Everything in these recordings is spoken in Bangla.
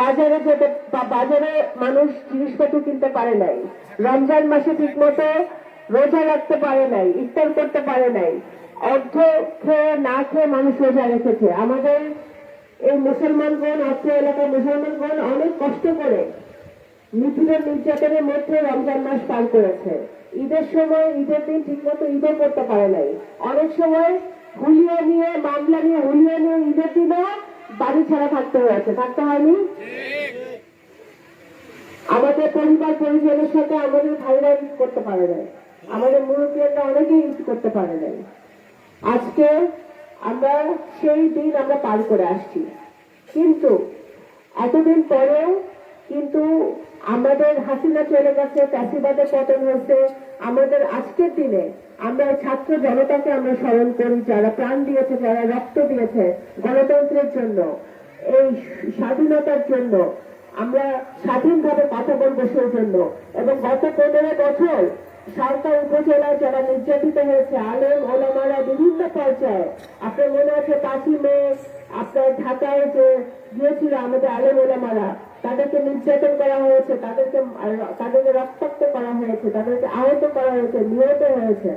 বাজারে যেতে বাজারে মানুষ জিনিসপত্র কিনতে পারে নাই, রমজান মাসে ঠিক মতো রোজা রাখতে পারে নাই, ইফতার করতে পারে নাই, অর্থ খেয়ে না খেয়ে মানুষ রোজা রেখেছে। আমাদের এই মুসলমানগণ, অত্র এলাকার মুসলমানগণ অনেক কষ্ট করে নিপীড়ন নির্যাতনের মধ্যে রমজান মাস পার করেছে। ঈদের সময়, ঈদের দিন ঠিক মতো ঈদও করতে পারে নাই। অনেক সময় হুলিয়া নিয়ে, মামলা নিয়ে, হুলিয়া নিয়ে ঈদের দিনও বাড়ি ছাড়া থাকতে হয়েছে, থাকতে হয়নি। আমাদের পরিবার পরিজনের সাথে আমাদের ভাইরা ঈদ করতে পারে নাই, আমাদের মুরব্বীরা অনেকেই ঈদ করতে পারে নাই। আজকে আমরা সেই দিন আমরা পার করে আসছি, কিন্তু এতদিন পরেও কিন্তু আমাদের হাসিনা চলে গেছে, ফ্যাসিবাদের পতন হয়েছে। আমাদের আজকের দিনে আমরা ছাত্র জনতাকে আমরা স্মরণ করি, যারা প্রাণ দিয়েছে, যারা রক্ত দিয়েছে গণতন্ত্রের জন্য, এই স্বাধীনতার জন্য, আমরা স্বাধীনভাবে কথা বলবো সেই জন্য। এবং গত 15 বছর সরকার উপজেলায় যারা নির্যাতিত হয়েছে, আলেম ওলামারা বিভিন্ন পর্যায়ে, আপনার মনে আছে 5ই মে আপনার ঢাকায় যে গিয়েছিল আমাদের আলেম ওলামারা, তাদেরকে নির্যাতন করা হয়েছে, তাদেরকে রক্তাক্ত করা হয়েছে, তাদেরকে আহত করা হয়েছে, নিহত হয়েছে।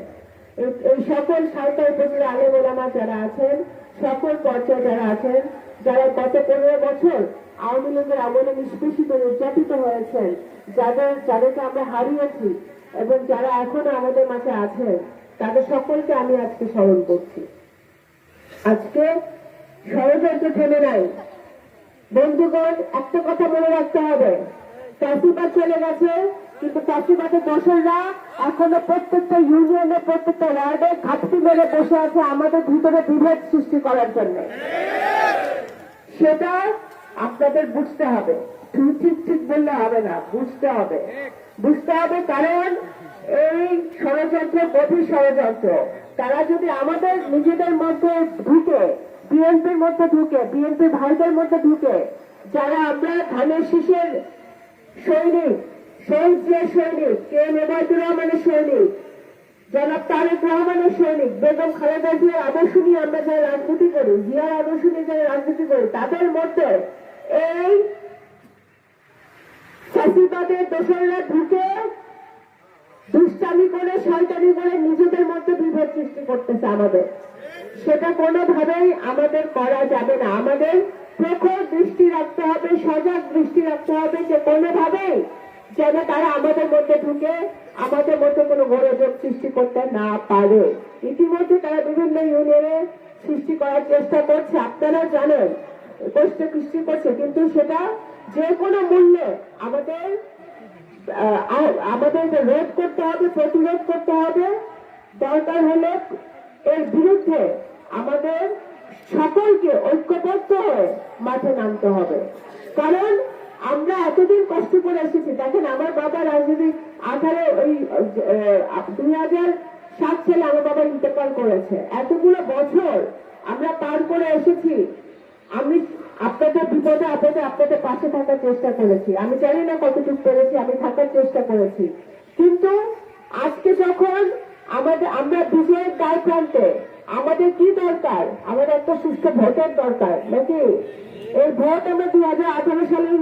এই সকল সরকার উপজেলা আলেম ওলামা যারা আছেন, সকল পর্যায়ে যারা আছেন, যারা গত 15 বছর আওয়ামী লীগের আমলে নিষ্পেষিত নির্যাতিত হয়েছেন, যাদেরকে আমরা হারিয়েছি এবং যারা এখনো আমাদের মাঝে আছেন, তাদের সকলকে আমি আজকে স্মরণ করছি। আজকে ষড়যন্ত্র থেমে নাই বন্ধুগণ, একটা কথা মনে রাখতে হবে, ফ্যাসিবাদ চলে গেছে, কিন্তু ফ্যাসিবাদের দোসররা এখনো প্রত্যেকটা ইউনিয়নে, প্রত্যেকটা ওয়ার্ডে ঘাপটি মেরে বসে আছে আমাদের ভিতরে বিভেদ সৃষ্টি করার জন্য। সেটা আপনাদের বুঝতে হবে, ঠিক ঠিক বললে হবে না, বুঝতে হবে, বুঝতে হবে। কারণ এই ষড়যন্ত্র গভীর ষড়যন্ত্র, তারা যদি আমাদের নিজেদের মধ্যে ঢুকে, বিএনপির মধ্যে ঢুকে, বিএনপি ভাইদের মধ্যে ঢুকে, যারা আমরা ধানের শীষের সৈনিক, শহীদ জিয়া সৈনিক, কে এম ওবায়দুর রহমানের সৈনিক, জনাব তারেক রহমানের সৈনিক, বেগম খালেদা জিয়ার আদর্শ নিয়ে আমরা যারা রাজনীতি করি, জিয়ার আদর্শ নিয়ে যারা রাজনীতি করি, তাদের মধ্যে এই ফ্যাসিবাদের দোসররা ঢুকে দুষ্টামি করে, শয়তানি করে নিজেদের মধ্যে বিভেদ সৃষ্টি করতেছে আমাদের। সেটা কোনোভাবেই আমাদের করা যাবে না। আমাদের প্রখর দৃষ্টি রাখতে হবে, সজাগ দৃষ্টি রাখতে হবে যে কোনোভাবেই যেন তারা আমাদের মধ্যে ঢুকে আমাদের মধ্যে কোনো গোলযোগ সৃষ্টি করতে না পারে। ইতিমধ্যে তারা বিভিন্ন ইউনিয়নে সৃষ্টি করার চেষ্টা করছে, আপনারা জানেন, কষ্ট সৃষ্টি করছে, কিন্তু সেটা যে কোনো মূল্যে আমাদের রোধ করতে হবে, প্রতিরোধ করতে হবে। দরকার হলে এর বিরুদ্ধে আমাদের সকলকে ঐক্যবদ্ধ হয়ে মাঠে নামতে হবে। কারণ আমরা এতদিন কষ্ট করে এসেছি। দেখেন, আমার বাবা রাজনীতি 2007 সালে আমার বাবা ইন্তেকাল করেছে। এতগুলো বছর আমরা পার করে এসেছি। আমি আপনাদের বিপদে আপদে আপনাদের পাশে থাকার চেষ্টা করেছি। আমি জানি না কতটুকু পেরেছি, আমি থাকার চেষ্টা করেছি। কিন্তু আজকে যখন আমরা বিজয়ের দ্বার প্রান্তে, আমাদের কি দরকার? আমাদের একটা সুষ্ঠু ভোটের দরকার, নাকি? এই ভোট আমরা 2018 সালের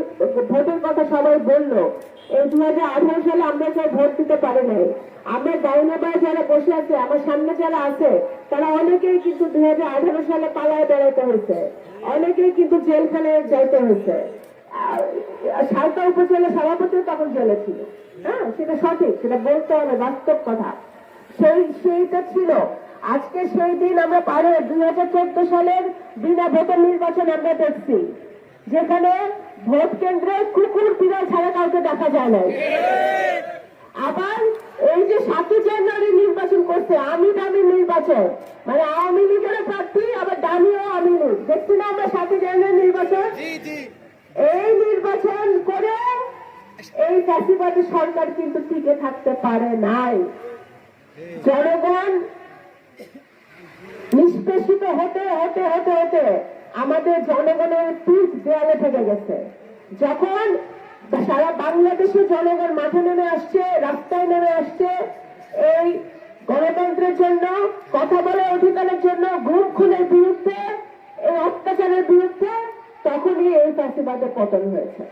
ভোটের কথা সবাই বললো। এই 2018 সালে আমরা কেউ ভোট দিতে পারি নাই। আমরা ডাইনাবায় যারা বসে আছে, আমার সামনে যারা আছে, তারা অনেকেই কিন্তু 2018 সালে পালায় বেড়াতে হয়েছে, অনেকেই কিন্তু জেলখানায় যাইতে হয়েছে। সালতা উপজেলা সভাপতি তখন জেলে ছিল, হ্যাঁ, সেটা সঠিক, সেটা বলতে হবে, বাস্তব কথা। সেইটা ছিল। আজকে সেই দিন আমরা পারে 2014 সালের বিনা ভোটের নির্বাচন আমরা দেখছি, যেখানে ভোট কেন্দ্রে কুকুর বিড়াল ছাড়া কাউকে দেখা যায় না। আবার এই যে 7 জানুয়ারি নির্বাচন করছে, আমি দামি নির্বাচন, মানে আওয়ামী লীগের প্রার্থী, আবার দামিও আওয়ামী লীগ, দেখছি না আমরা 7 জানুয়ারি নির্বাচন। এই নির্বাচন করে এই ফ্যাসিবাদী সরকার কিন্তু টিকে থাকতে পারে নাই। জনগণ নিষ্পেষিত হতে হতে হতে হতে আমাদের জনগণের পিঠ দেয়ালে থেকে গেছে। যখন সারা বাংলাদেশের জনগণ মাঠে নেমে আসছে, রাস্তায় নেমে আসছে এই গণতন্ত্রের জন্য, কথা বলার অধিকারের জন্য, গুম খুনের বিরুদ্ধে, এই অত্যাচারের বিরুদ্ধে, তখনই এই ফ্যাসিবাদের পতন হয়েছে।